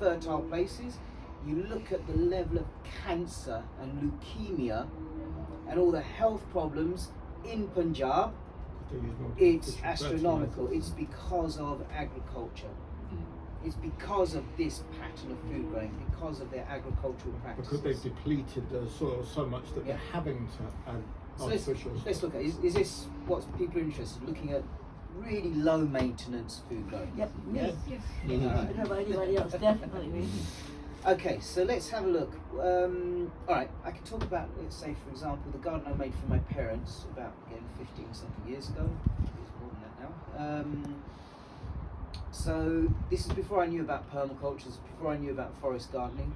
fertile places, you look at the level of cancer and leukemia and all the health problems in Punjab, it's astronomical. It's because of agriculture. It's because of this pattern of food growing, because of their agricultural practices. Because they've depleted the soil so much that they're having to add artificials. Let's look at, is this what people are interested in, looking at really low maintenance food growing? Yep, me. Yes? I don't know about anybody else, definitely me. Okay, so let's have a look. Alright, I can talk about, let's say for example, the garden I made for my parents about, again, 15 something years ago. It's more than that now. So this is before I knew about permaculture, this is before I knew about forest gardening.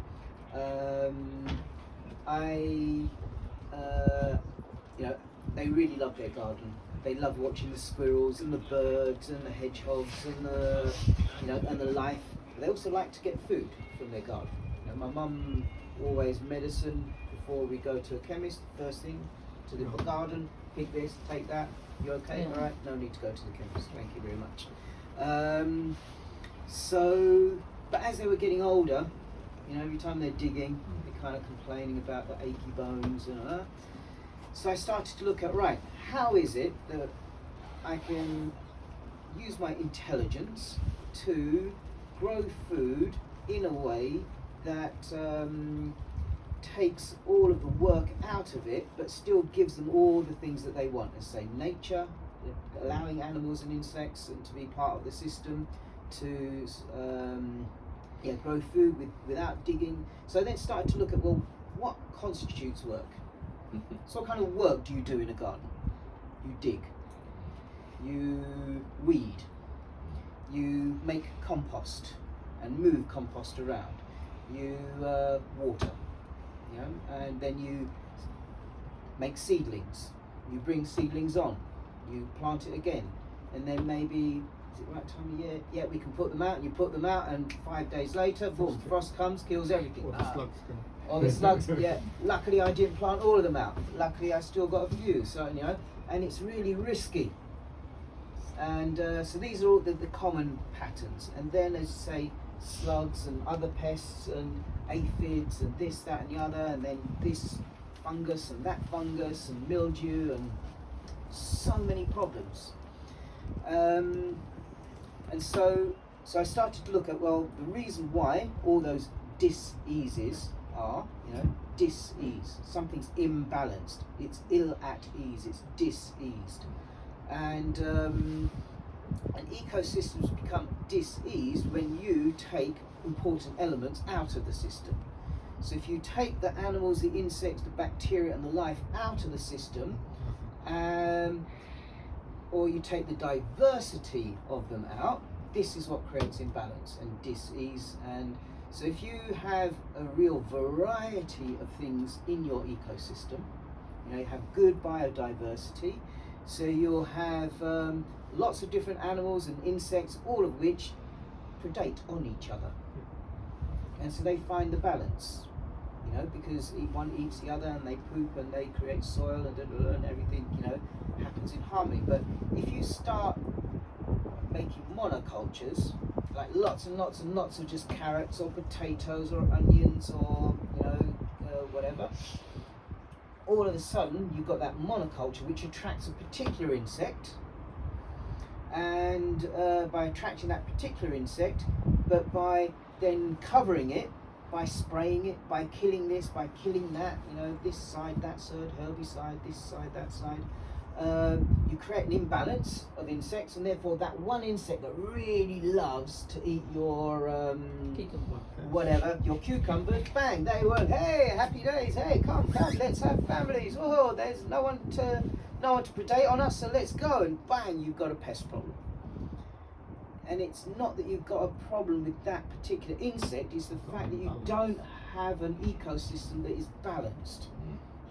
They really love their garden. They love watching the squirrels and the birds and the hedgehogs and the life. They also like to get food from their garden. My mum always medicine before we go to a chemist. First thing to the garden, pick this, take that. You okay? Yeah. All right. No need to go to the chemist. Thank you very much. But as they were getting older, every time they're digging, they're kind of complaining about the achy bones and all that. So I started to look at, right, how is it that I can use my intelligence to grow food in a way that takes all of the work out of it, but still gives them all the things that they want. Let's say nature, allowing animals and insects and to be part of the system, to grow food without digging. So I then started to look at, well, what constitutes work? So what kind of work do you do in a garden? You dig, you weed, you make compost and move compost around, you water, and then you make seedlings, you bring seedlings on, you plant it again, and then maybe, is it the right time of year? Yeah, we can put them out, and you put them out, and 5 days later, boom, frost comes, kills everything. Or the slugs come. Or the slugs, yeah. Luckily I didn't plant all of them out. Luckily I still got a few, so and it's really risky. And so these are all the common patterns. And then, as you say, slugs and other pests and aphids and this, that and the other, and then this fungus and that fungus and mildew and so many problems. And so I started to look at, well, the reason why all those dis-eases are, dis-ease. Something's imbalanced. It's ill at ease. It's dis-eased. And ecosystems become dis-eased when you take important elements out of the system. So if you take the animals, the insects, the bacteria and the life out of the system, or you take the diversity of them out, this is what creates imbalance and dis-ease. And so if you have a real variety of things in your ecosystem, you have good biodiversity, so you'll have lots of different animals and insects, all of which predate on each other. And so they find the balance, because one eats the other and they poop and they create soil and everything, happens in harmony. But if you start making monocultures, like lots and lots and lots of just carrots or potatoes or onions or whatever, all of a sudden you've got that monoculture which attracts a particular insect, and by attracting that particular insect, but by then covering it, by spraying it, by killing this, by killing that, this side, that side, herbicide, this side, that side, you create an imbalance of insects, and therefore that one insect that really loves to eat your whatever, your cucumbers, bang, they work. Hey, happy days. Hey, come, let's have families. Oh, there's no one to predate on us, so let's go. And bang, you've got a pest problem. And it's not that you've got a problem with that particular insect; it's the fact that you don't have an ecosystem that is balanced.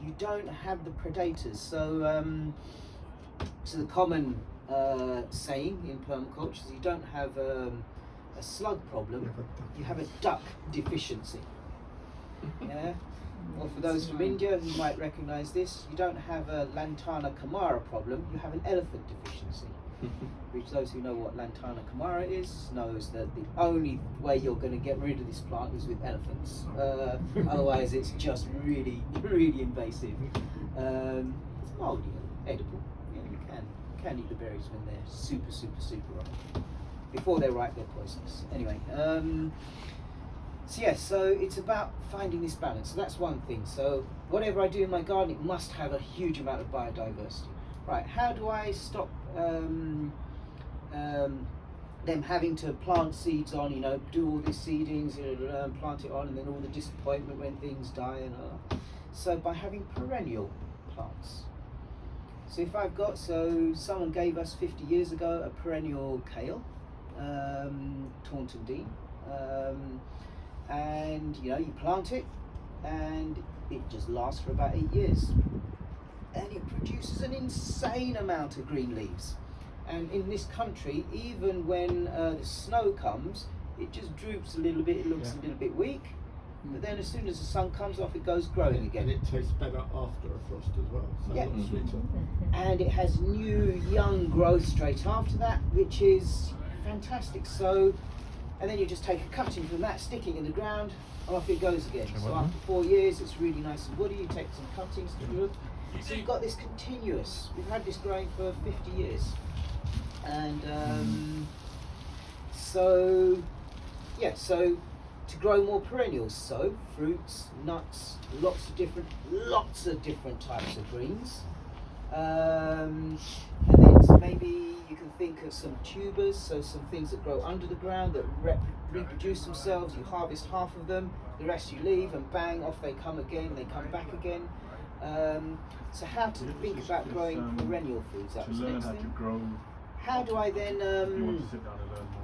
You don't have the predators. So the common saying in permaculture is you don't have a slug problem, you have a duck deficiency. Yeah? Or for those from India who might recognise this, you don't have a Lantana Camara problem, you have an elephant deficiency. which those who know what Lantana camara is knows that the only way you're going to get rid of this plant is with elephants. Otherwise, it's just really, really invasive. It's moldy, edible. Yeah, you can eat the berries when they're super, super, super ripe. Before they're ripe, they're poisonous. Anyway, so it's about finding this balance. So that's one thing. So whatever I do in my garden, it must have a huge amount of biodiversity. Right, how do I stop them having to plant seeds on, do all these seedings, plant it on, and then all the disappointment when things die and all. So by having perennial plants. So if I've got, someone gave us 50 years ago a perennial kale, Taunton Dean, and you plant it and it just lasts for about 8 years. And it produces an insane amount of green leaves. And in this country, even when the snow comes, it just droops a little bit, it looks a little bit weak. But then as soon as the sun comes off, it goes growing again. And it tastes better after a frost as well, so Yeah. a lot sweeter. And it has new, young growth straight after that, which is fantastic. So, and then you just take a cutting from that, stick it in the ground, and off it goes again. So after 4 years, it's really nice and woody. You take some cuttings to do it. So you've got this continuous. We've had this growing for 50 years, and so to grow more perennials, so fruits, nuts, lots of different types of greens, and then maybe you can think of some tubers, so some things that grow under the ground that reproduce themselves. You harvest half of them, the rest you leave, and bang, off they come again. They come back again. So how to think about growing perennial foods? That was the next thing. How do I then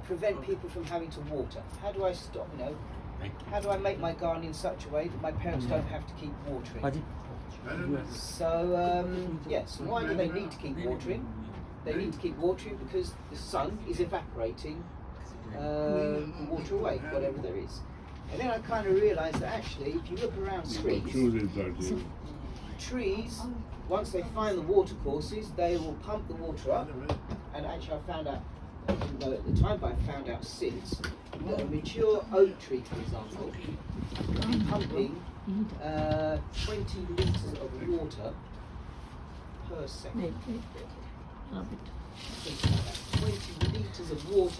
prevent people from having to water? How do I stop? How do I make my garden in such a way that my parents don't have to keep watering? So so why do they need to keep watering? They need to keep watering because the sun is evaporating the water away, whatever there is. And then I kind of realised that actually, if you look around trees, once they find the water courses, they will pump the water up. And actually, I found out, I didn't know at the time, but I found out since, that a mature oak tree, for example, will be pumping 20 litres of water per second. Think about that. 20 litres of water